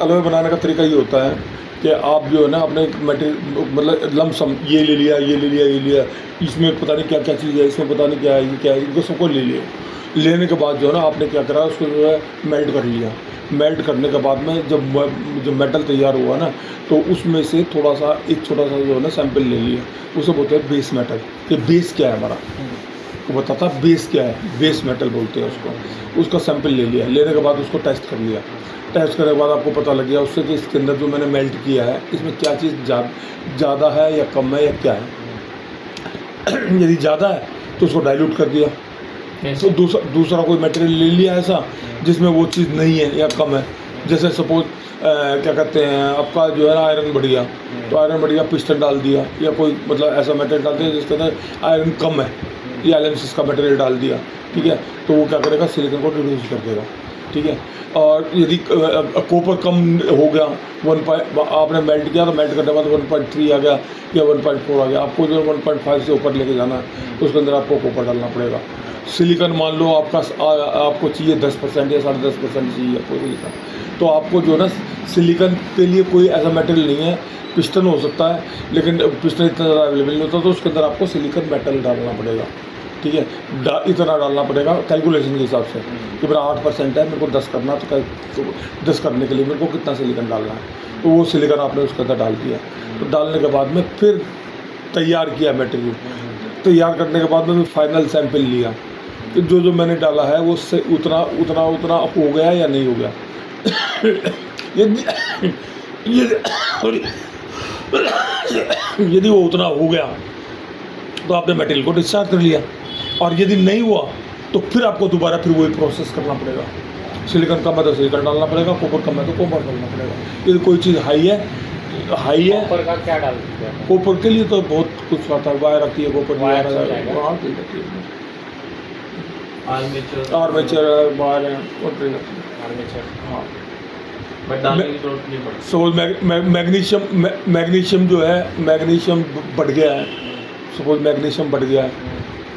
Alloy बनाने का तरीका ये होता है कि आप जो है ना अपने मटेरियल मतलब लमसम ये ले लिया, ये ले लिया, ये लिया, इसमें पता नहीं क्या क्या चीज़ है, इसमें पता नहीं क्या है, ये क्या है, इनको सबको ले लिया। लेने के बाद जो है ना आपने क्या करा, उसको जो है मेल्ट कर लिया। मेल्ट करने के बाद में जब मेटल तैयार हुआ ना, तो उसमें से थोड़ा सा एक छोटा सा जो है ना सैंपल ले लिया। उसे बोलते हैं बेस मेटल, कि बेस क्या है हमारा, वो बताता बेस क्या है, बेस मेटल बोलते हैं उसको। उसका सैंपल ले लिया, लेने के बाद उसको टेस्ट कर लिया। टेस्ट करने के बाद आपको पता लग गया उससे कि इसके अंदर जो मैंने मेल्ट किया है इसमें क्या चीज़ ज़्यादा है या कम है या क्या है। यदि ज़्यादा है तो उसको डाइल्यूट कर दिया। तो दूसरा कोई मटेरियल ले लिया ऐसा जिसमें वो चीज़ नहीं है या कम है। जैसे सपोज क्या कहते हैं आपका जो है ना आयरन बढ़ गया, तो आयरन बढ़ गया पिस्टन डाल दिया, या कोई मतलब ऐसा मटेरियल डाल दिया जिसके अंदर आयरन कम है, या एलएमसिस का मटेरियल डाल दिया, ठीक है, तो वो क्या करेगा, सिलिकॉन को रिड्यूस कर देगा, ठीक है। और यदि कॉपर कम हो गया, आपने मेल्ट किया तो मेल्ट करने के बाद 1.3 आ गया या 1.4 आ गया, आपको जो 1.5 से ऊपर लेके जाना है तो उसके अंदर आपको कॉपर डालना पड़ेगा। सिलिकॉन मान लो आपको चाहिए 10% या 10.5% चाहिए आपको सिलिकॉन, तो आपको जो है ना सिलिकॉन के लिए कोई ऐसा मटेरियल नहीं है। पिस्टन हो सकता है लेकिन पिस्टन इतना ज़्यादा अवेलेबल नहीं होता, तो उसके अंदर आपको सिलिकॉन मेटल डालना पड़ेगा, ठीक है। इतना डालना पड़ेगा कैलकुलेशन के हिसाब से कि मेरा 8% है, मेरे को 10 करना, तो 10 करने के लिए मेरे को कितना सिलिकॉन डालना है, तो वो सिलिकॉन आपने उसके अंदर डाल दिया। तो डालने के बाद में फिर तैयार किया मटेरियल, तैयार करने के बाद में फाइनल सैंपल लिया कि जो मैंने डाला है वो से उतना हो गया या नहीं हो गया। यदि वो उतना हो गया तो आपने मटेरियल को डिस्चार्ज कर लिया, और यदि नहीं हुआ तो फिर आपको दोबारा फिर वही प्रोसेस करना पड़ेगा। सिलिकॉन कम है तो सिलिकॉन डालना पड़ेगा, कॉपर कम है तो कॉपर डालना पड़ेगा। यदि कोई चीज़ हाई है कॉपर का क्या डालते हैं? कॉपर के लिए तो बहुत कुछ आता है, वायर आती है, कॉपर वायर आर्मेचर वायर है, हाँ। सपोज मैग्नीशियम जो है, मैग्नीशियम बढ़ गया है, सपोज मैग्नीशियम बढ़ गया है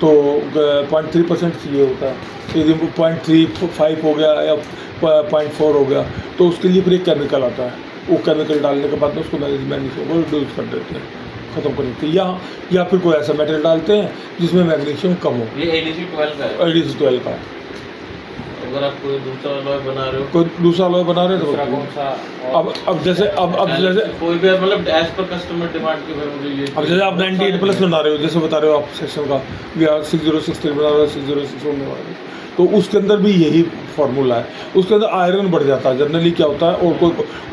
तो 0.3% चाहिए होता है। यदि 0.35 हो गया या 0.4 हो गया तो उसके लिए फिर एक केमिकल आता है, वो केमिकल डालने के बाद में उसको मैग्नीशियम को रिड्यूस कर देते हैं, ख़त्म कर देते हैं। या फिर कोई ऐसा मटेरियल डालते हैं जिसमें मैग्नीशियम कम हो। ये ADC12 का है। ADC12 का है। अगर आप कोई दूसरा अलॉय बना रहे हो, कोई दूसरा अलॉय बना रहे हो तो कौन सा? अब जैसे कोई भी मतलब एज पर कस्टमर डिमांड के भाई मुझे ये, अब जैसे आप 98+ बना रहे हो, जैसे बता रहे हो आप सेक्शन का, या 6063 बना रहे हो, 6061 बना रहे हो, तो उसके अंदर भी यही फार्मूला है। उसके अंदर आयरन बढ़ जाता है। जनरली क्या होता है,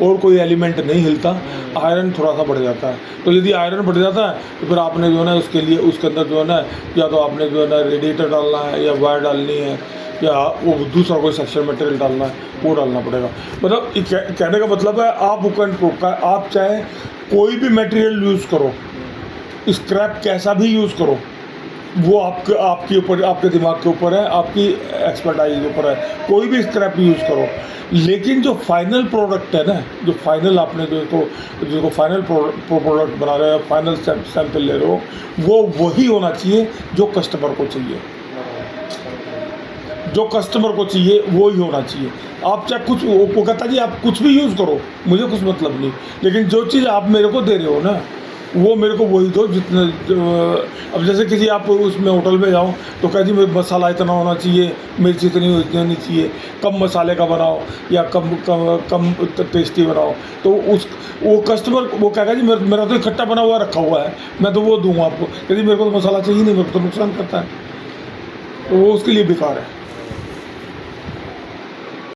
और कोई एलिमेंट नहीं हिलता, आयरन थोड़ा सा बढ़ जाता है। तो यदि आयरन बढ़ जाता है तो फिर आपने जो है ना उसके लिए उसके अंदर जो है ना या तो आपने जो है ना रेडिएटर डालना है, या वायर डालनी है, या वो दूसरा कोई सेक्शन मटेरियल डालना है, वो डालना पड़ेगा। मतलब कहने का मतलब है आप चाहे कोई भी मटेरियल यूज़ करो, स्क्रैप कैसा भी यूज़ करो, वो आपके ऊपर, आपके दिमाग के ऊपर है, आपकी एक्सपर्टाइज के ऊपर है। कोई भी स्क्रैप यूज़ करो, लेकिन जो फाइनल प्रोडक्ट है ना, जो फाइनल आपने जिसको फाइनल प्रोडक्ट बना रहे हो, फाइनल सैंपल ले रहे हो, वो वही होना चाहिए जो कस्टमर को चाहिए। जो कस्टमर को चाहिए वो ही होना चाहिए। आप चाहे कुछ, वो कहता जी आप कुछ भी यूज़ करो, मुझे कुछ मतलब नहीं, लेकिन जो चीज़ आप मेरे को दे रहे हो ना, वो मेरे को वही दो जितने। अब जैसे किसी आप उसमें होटल में जाओ तो कह जी मसाला इतना होना चाहिए, मिर्च इतनी होनी चाहिए, कम मसाले का बनाओ या कम टेस्टी बनाओ, तो वो कस्टमर वो कहेगा जी मेरा तो इकट्ठा बना हुआ रखा हुआ है, मैं तो वो दूंगा आपको। कह जी मेरे को तो मसाला चाहिए नहीं, मेरे को तो नुकसान करता है, तो वो उसके लिए बेकार है।